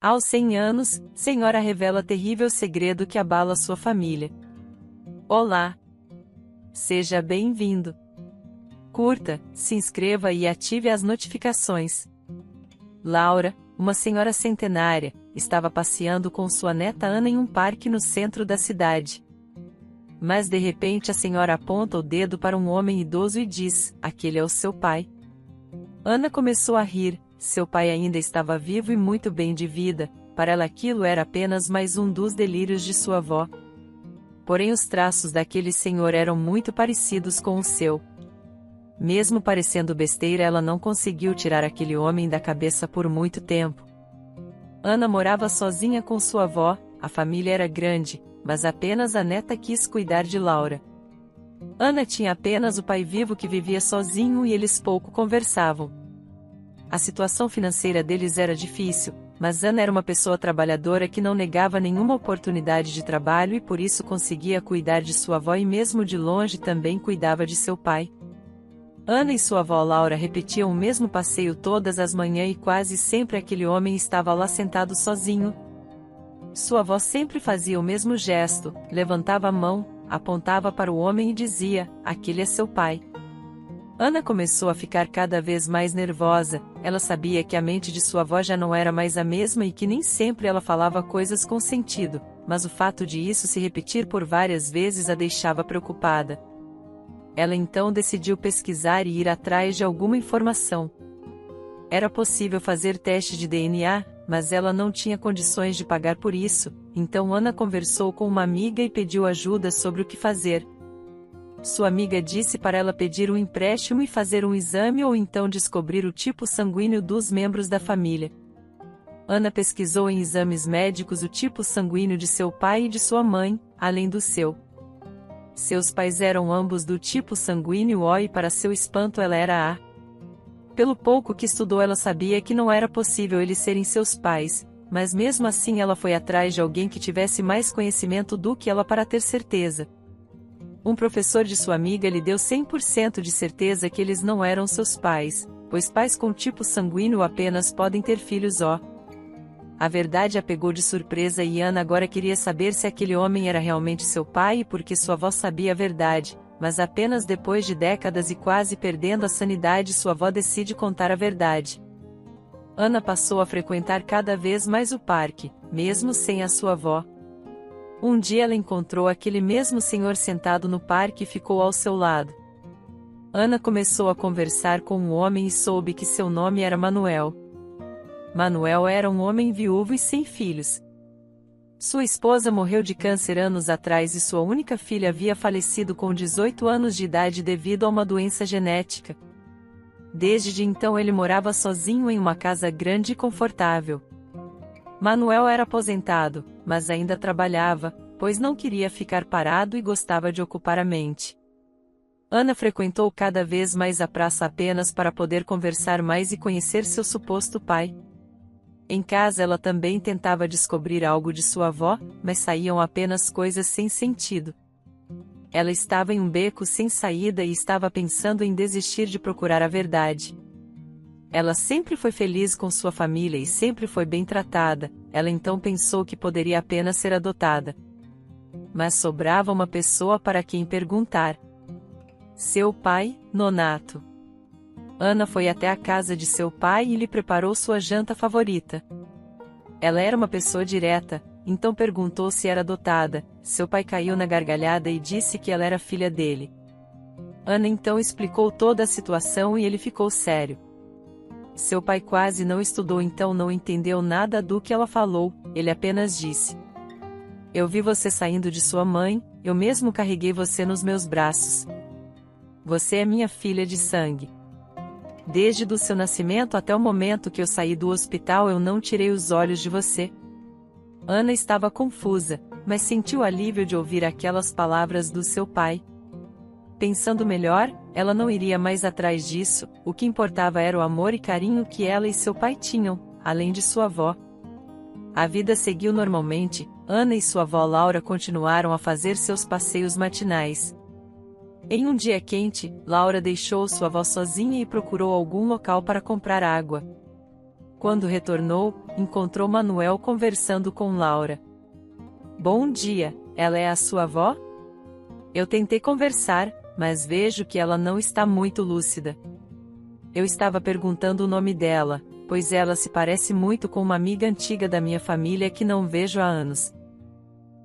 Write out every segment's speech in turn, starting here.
Aos 100 anos, Senhora revela terrível segredo que abala sua família. Olá! Seja bem-vindo! Curta, se inscreva e ative as notificações. Laura, uma senhora centenária, estava passeando com sua neta Ana em um parque no centro da cidade. Mas de repente a senhora aponta o dedo para um homem idoso e diz: "Aquele é o seu pai." Ana começou a rir. Seu pai ainda estava vivo e muito bem de vida, para ela aquilo era apenas mais um dos delírios de sua avó. Porém os traços daquele senhor eram muito parecidos com o seu. Mesmo parecendo besteira, ela não conseguiu tirar aquele homem da cabeça por muito tempo. Ana morava sozinha com sua avó, a família era grande, mas apenas a neta quis cuidar de Laura. Ana tinha apenas o pai vivo que vivia sozinho e eles pouco conversavam. A situação financeira deles era difícil, mas Ana era uma pessoa trabalhadora que não negava nenhuma oportunidade de trabalho e por isso conseguia cuidar de sua avó e mesmo de longe também cuidava de seu pai. Ana e sua avó Laura repetiam o mesmo passeio todas as manhãs e quase sempre aquele homem estava lá sentado sozinho. Sua avó sempre fazia o mesmo gesto, levantava a mão, apontava para o homem e dizia: "Aquele é seu pai." Ana começou a ficar cada vez mais nervosa, ela sabia que a mente de sua avó já não era mais a mesma e que nem sempre ela falava coisas com sentido, mas o fato de isso se repetir por várias vezes a deixava preocupada. Ela então decidiu pesquisar e ir atrás de alguma informação. Era possível fazer teste de DNA, mas ela não tinha condições de pagar por isso, então Ana conversou com uma amiga e pediu ajuda sobre o que fazer. Sua amiga disse para ela pedir um empréstimo e fazer um exame ou então descobrir o tipo sanguíneo dos membros da família. Ana pesquisou em exames médicos o tipo sanguíneo de seu pai e de sua mãe, além do seu. Seus pais eram ambos do tipo sanguíneo O e para seu espanto ela era A. Pelo pouco que estudou ela sabia que não era possível eles serem seus pais, mas mesmo assim ela foi atrás de alguém que tivesse mais conhecimento do que ela para ter certeza. Um professor de sua amiga lhe deu 100% de certeza que eles não eram seus pais, pois pais com tipo sanguíneo apenas podem ter filhos O. A verdade a pegou de surpresa e Ana agora queria saber se aquele homem era realmente seu pai e porque sua avó sabia a verdade, mas apenas depois de décadas e quase perdendo a sanidade sua avó decide contar a verdade. Ana passou a frequentar cada vez mais o parque, mesmo sem a sua avó. Um dia ela encontrou aquele mesmo senhor sentado no parque e ficou ao seu lado. Ana começou a conversar com o homem e soube que seu nome era Manuel. Manuel era um homem viúvo e sem filhos. Sua esposa morreu de câncer anos atrás e sua única filha havia falecido com 18 anos de idade devido a uma doença genética. Desde então ele morava sozinho em uma casa grande e confortável. Manuel era aposentado, mas ainda trabalhava, pois não queria ficar parado e gostava de ocupar a mente. Ana frequentou cada vez mais a praça apenas para poder conversar mais e conhecer seu suposto pai. Em casa ela também tentava descobrir algo de sua avó, mas saíam apenas coisas sem sentido. Ela estava em um beco sem saída e estava pensando em desistir de procurar a verdade. Ela sempre foi feliz com sua família e sempre foi bem tratada, ela então pensou que poderia apenas ser adotada. Mas sobrava uma pessoa para quem perguntar. Seu pai, Nonato. Ana foi até a casa de seu pai e lhe preparou sua janta favorita. Ela era uma pessoa direta, então perguntou se era adotada. Seu pai caiu na gargalhada e disse que ela era filha dele. Ana então explicou toda a situação e ele ficou sério. Seu pai quase não estudou então não entendeu nada do que ela falou, ele apenas disse: "Eu vi você saindo de sua mãe, eu mesmo carreguei você nos meus braços. Você é minha filha de sangue. Desde do seu nascimento até o momento que eu saí do hospital eu não tirei os olhos de você." Ana estava confusa, mas sentiu alívio de ouvir aquelas palavras do seu pai. Pensando melhor, ela não iria mais atrás disso, o que importava era o amor e carinho que ela e seu pai tinham, além de sua avó. A vida seguiu normalmente, Ana e sua avó Laura continuaram a fazer seus passeios matinais. Em um dia quente, Laura deixou sua avó sozinha e procurou algum local para comprar água. Quando retornou, encontrou Manuel conversando com Laura. Bom dia, ela é a sua avó? Eu tentei conversar, mas vejo que ela não está muito lúcida. Eu estava perguntando o nome dela, pois ela se parece muito com uma amiga antiga da minha família que não vejo há anos.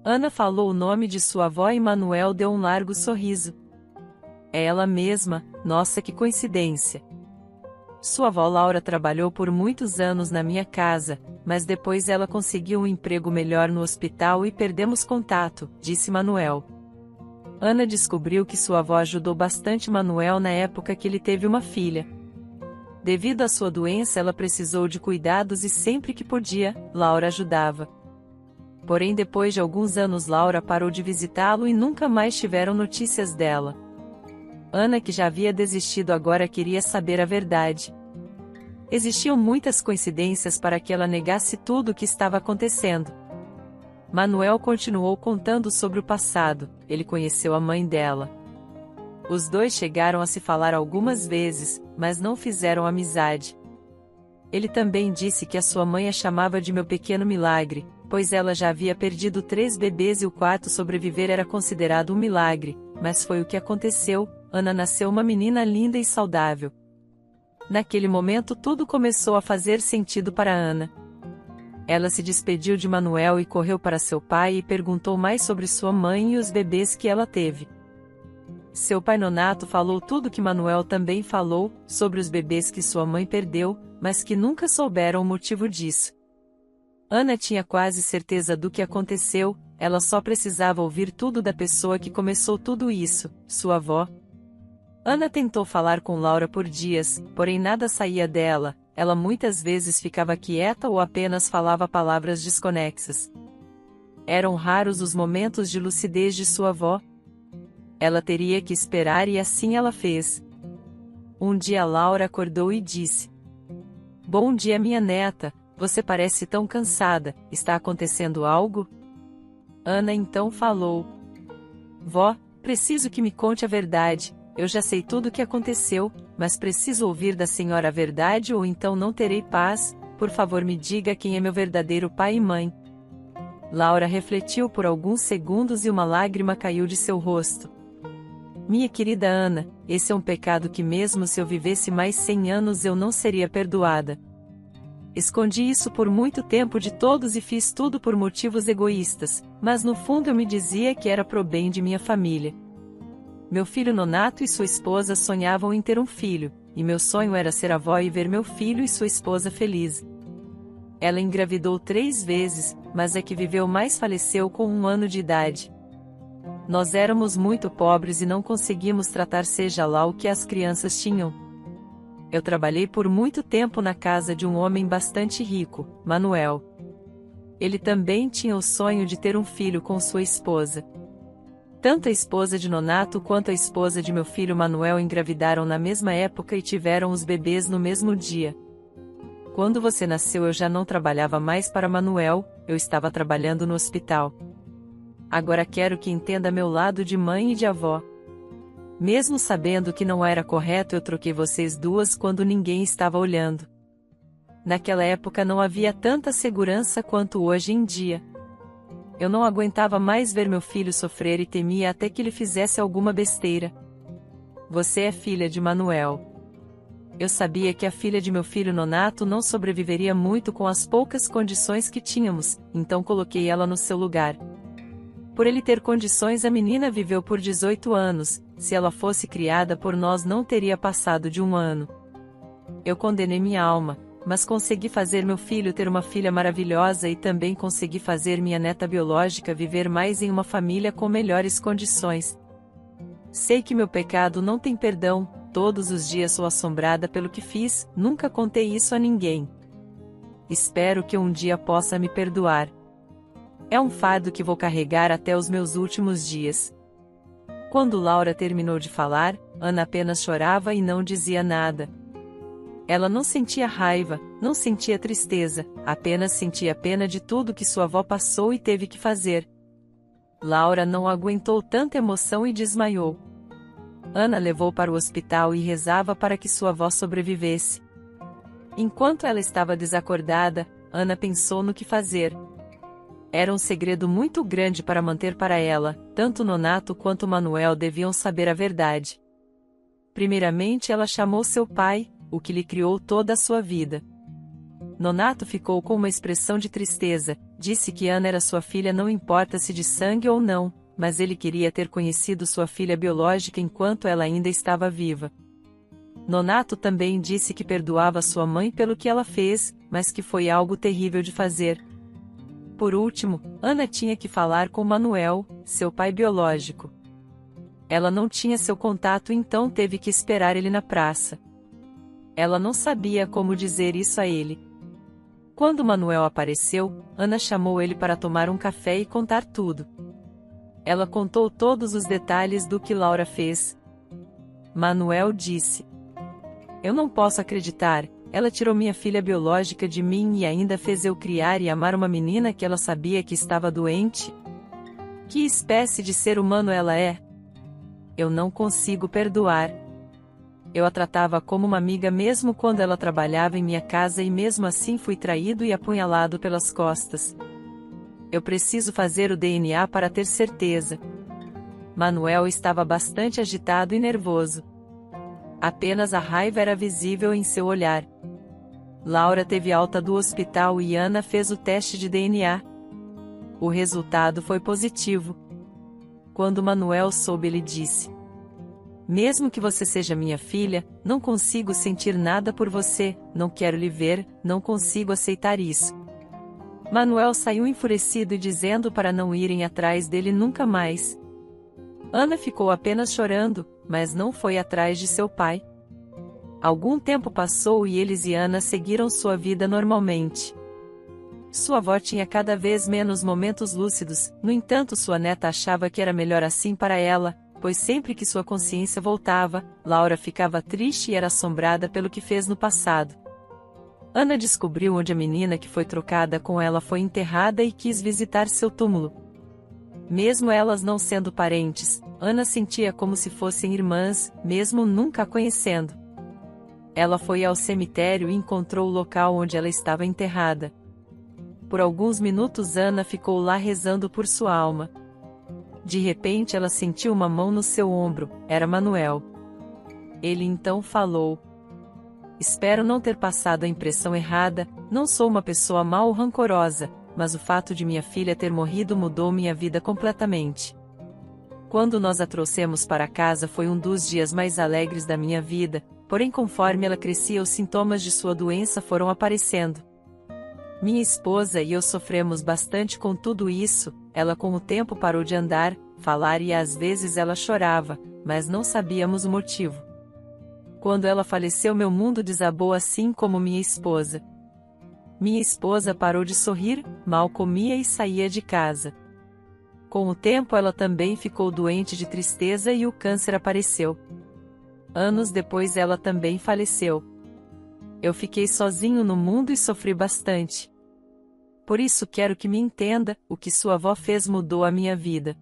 Ana falou o nome de sua avó e Manuel deu um largo sorriso. É ela mesma, nossa que coincidência. Sua avó Laura trabalhou por muitos anos na minha casa, mas depois ela conseguiu um emprego melhor no hospital e perdemos contato, disse Manuel. Ana descobriu que sua avó ajudou bastante Manuel na época que ele teve uma filha. Devido à sua doença, ela precisou de cuidados e sempre que podia, Laura ajudava. Porém, depois de alguns anos, Laura parou de visitá-lo e nunca mais tiveram notícias dela. Ana, que já havia desistido, agora queria saber a verdade. Existiam muitas coincidências para que ela negasse tudo o que estava acontecendo. Manuel continuou contando sobre o passado. Ele conheceu a mãe dela. Os dois chegaram a se falar algumas vezes, mas não fizeram amizade. Ele também disse que a sua mãe a chamava de meu pequeno milagre, pois ela já havia perdido 3 bebês e o quarto sobreviver era considerado um milagre, mas foi o que aconteceu. Ana nasceu uma menina linda e saudável. Naquele momento tudo começou a fazer sentido para Ana. Ela se despediu de Manuel e correu para seu pai e perguntou mais sobre sua mãe e os bebês que ela teve. Seu pai Nonato falou tudo que Manuel também falou, sobre os bebês que sua mãe perdeu, mas que nunca souberam o motivo disso. Ana tinha quase certeza do que aconteceu, ela só precisava ouvir tudo da pessoa que começou tudo isso, sua avó. Ana tentou falar com Laura por dias, porém nada saía dela, ela muitas vezes ficava quieta ou apenas falava palavras desconexas. Eram raros os momentos de lucidez de sua avó. Ela teria que esperar e assim ela fez. Um dia Laura acordou e disse: Bom dia, minha neta, você parece tão cansada, está acontecendo algo? Ana então falou: Vó, preciso que me conte a verdade. Eu já sei tudo o que aconteceu, mas preciso ouvir da senhora a verdade ou então não terei paz. Por favor, me diga quem é meu verdadeiro pai e mãe. Laura refletiu por alguns segundos e uma lágrima caiu de seu rosto. Minha querida Ana, esse é um pecado que mesmo se eu vivesse mais 100 anos eu não seria perdoada. Escondi isso por muito tempo de todos e fiz tudo por motivos egoístas, mas no fundo eu me dizia que era pro bem de minha família. Meu filho Nonato e sua esposa sonhavam em ter um filho, e meu sonho era ser avó e ver meu filho e sua esposa felizes. Ela engravidou 3 vezes, mas a que viveu mais faleceu com 1 ano de idade. Nós éramos muito pobres e não conseguimos tratar seja lá o que as crianças tinham. Eu trabalhei por muito tempo na casa de um homem bastante rico, Manuel. Ele também tinha o sonho de ter um filho com sua esposa. Tanto a esposa de Nonato quanto a esposa de meu filho Manuel engravidaram na mesma época e tiveram os bebês no mesmo dia. Quando você nasceu eu já não trabalhava mais para Manuel, eu estava trabalhando no hospital. Agora quero que entenda meu lado de mãe e de avó. Mesmo sabendo que não era correto, eu troquei vocês duas quando ninguém estava olhando. Naquela época não havia tanta segurança quanto hoje em dia. Eu não aguentava mais ver meu filho sofrer e temia até que ele fizesse alguma besteira. Você é filha de Manuel. Eu sabia que a filha de meu filho Nonato não sobreviveria muito com as poucas condições que tínhamos, então coloquei ela no seu lugar. Por ele ter condições, a menina viveu por 18 anos, se ela fosse criada por nós não teria passado de 1 ano. Eu condenei minha alma, mas consegui fazer meu filho ter uma filha maravilhosa e também consegui fazer minha neta biológica viver mais em uma família com melhores condições. Sei que meu pecado não tem perdão, todos os dias sou assombrada pelo que fiz, nunca contei isso a ninguém. Espero que um dia possa me perdoar. É um fardo que vou carregar até os meus últimos dias. Quando Laura terminou de falar, Ana apenas chorava e não dizia nada. Ela não sentia raiva, não sentia tristeza, apenas sentia pena de tudo que sua avó passou e teve que fazer. Laura não aguentou tanta emoção e desmaiou. Ana levou para o hospital e rezava para que sua avó sobrevivesse. Enquanto ela estava desacordada, Ana pensou no que fazer. Era um segredo muito grande para manter para ela, tanto Nonato quanto Manuel deviam saber a verdade. Primeiramente ela chamou seu pai, o que lhe criou toda a sua vida. Nonato ficou com uma expressão de tristeza, disse que Ana era sua filha não importa se de sangue ou não, mas ele queria ter conhecido sua filha biológica enquanto ela ainda estava viva. Nonato também disse que perdoava sua mãe pelo que ela fez, mas que foi algo terrível de fazer. Por último, Ana tinha que falar com Manuel, seu pai biológico. Ela não tinha seu contato, então teve que esperar ele na praça. Ela não sabia como dizer isso a ele. Quando Manuel apareceu, Ana chamou ele para tomar um café e contar tudo. Ela contou todos os detalhes do que Laura fez. Manuel disse: "Eu não posso acreditar, ela tirou minha filha biológica de mim e ainda fez eu criar e amar uma menina que ela sabia que estava doente? Que espécie de ser humano ela é? Eu não consigo perdoar. Eu a tratava como uma amiga mesmo quando ela trabalhava em minha casa e mesmo assim fui traído e apunhalado pelas costas. Eu preciso fazer o DNA para ter certeza." Manuel estava bastante agitado e nervoso. Apenas a raiva era visível em seu olhar. Laura teve alta do hospital e Ana fez o teste de DNA. O resultado foi positivo. Quando Manuel soube, ele disse: "Mesmo que você seja minha filha, não consigo sentir nada por você, não quero lhe ver, não consigo aceitar isso." Manuel saiu enfurecido e dizendo para não irem atrás dele nunca mais. Ana ficou apenas chorando, mas não foi atrás de seu pai. Algum tempo passou e eles e Ana seguiram sua vida normalmente. Sua avó tinha cada vez menos momentos lúcidos, no entanto sua neta achava que era melhor assim para ela, pois sempre que sua consciência voltava, Laura ficava triste e era assombrada pelo que fez no passado. Ana descobriu onde a menina que foi trocada com ela foi enterrada e quis visitar seu túmulo. Mesmo elas não sendo parentes, Ana sentia como se fossem irmãs, mesmo nunca a conhecendo. Ela foi ao cemitério e encontrou o local onde ela estava enterrada. Por alguns minutos Ana ficou lá rezando por sua alma. De repente ela sentiu uma mão no seu ombro, era Manuel. Ele então falou: "Espero não ter passado a impressão errada, não sou uma pessoa má ou rancorosa, mas o fato de minha filha ter morrido mudou minha vida completamente. Quando nós a trouxemos para casa foi um dos dias mais alegres da minha vida, porém conforme ela crescia os sintomas de sua doença foram aparecendo. Minha esposa e eu sofremos bastante com tudo isso, ela com o tempo parou de andar, falar e às vezes ela chorava, mas não sabíamos o motivo. Quando ela faleceu meu mundo desabou assim como minha esposa. Minha esposa parou de sorrir, mal comia e saía de casa. Com o tempo ela também ficou doente de tristeza e o câncer apareceu. Anos depois ela também faleceu. Eu fiquei sozinho no mundo e sofri bastante. Por isso quero que me entenda, o que sua avó fez mudou a minha vida.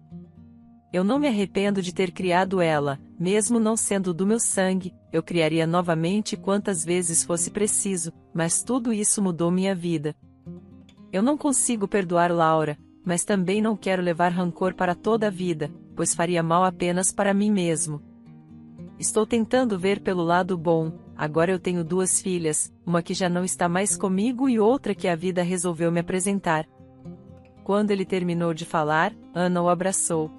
Eu não me arrependo de ter criado ela, mesmo não sendo do meu sangue, eu criaria novamente quantas vezes fosse preciso, mas tudo isso mudou minha vida. Eu não consigo perdoar Laura, mas também não quero levar rancor para toda a vida, pois faria mal apenas para mim mesmo. Estou tentando ver pelo lado bom, agora eu tenho 2 filhas, uma que já não está mais comigo e outra que a vida resolveu me apresentar." Quando ele terminou de falar, Ana o abraçou.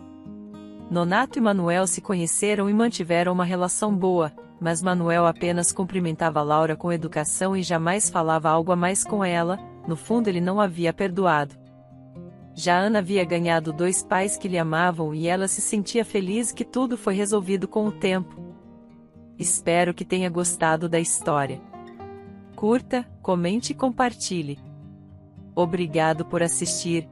Nonato e Manuel se conheceram e mantiveram uma relação boa, mas Manuel apenas cumprimentava Laura com educação e jamais falava algo a mais com ela, no fundo ele não havia perdoado. Já Ana havia ganhado 2 pais que lhe amavam e ela se sentia feliz que tudo foi resolvido com o tempo. Espero que tenha gostado da história. Curta, comente e compartilhe. Obrigado por assistir.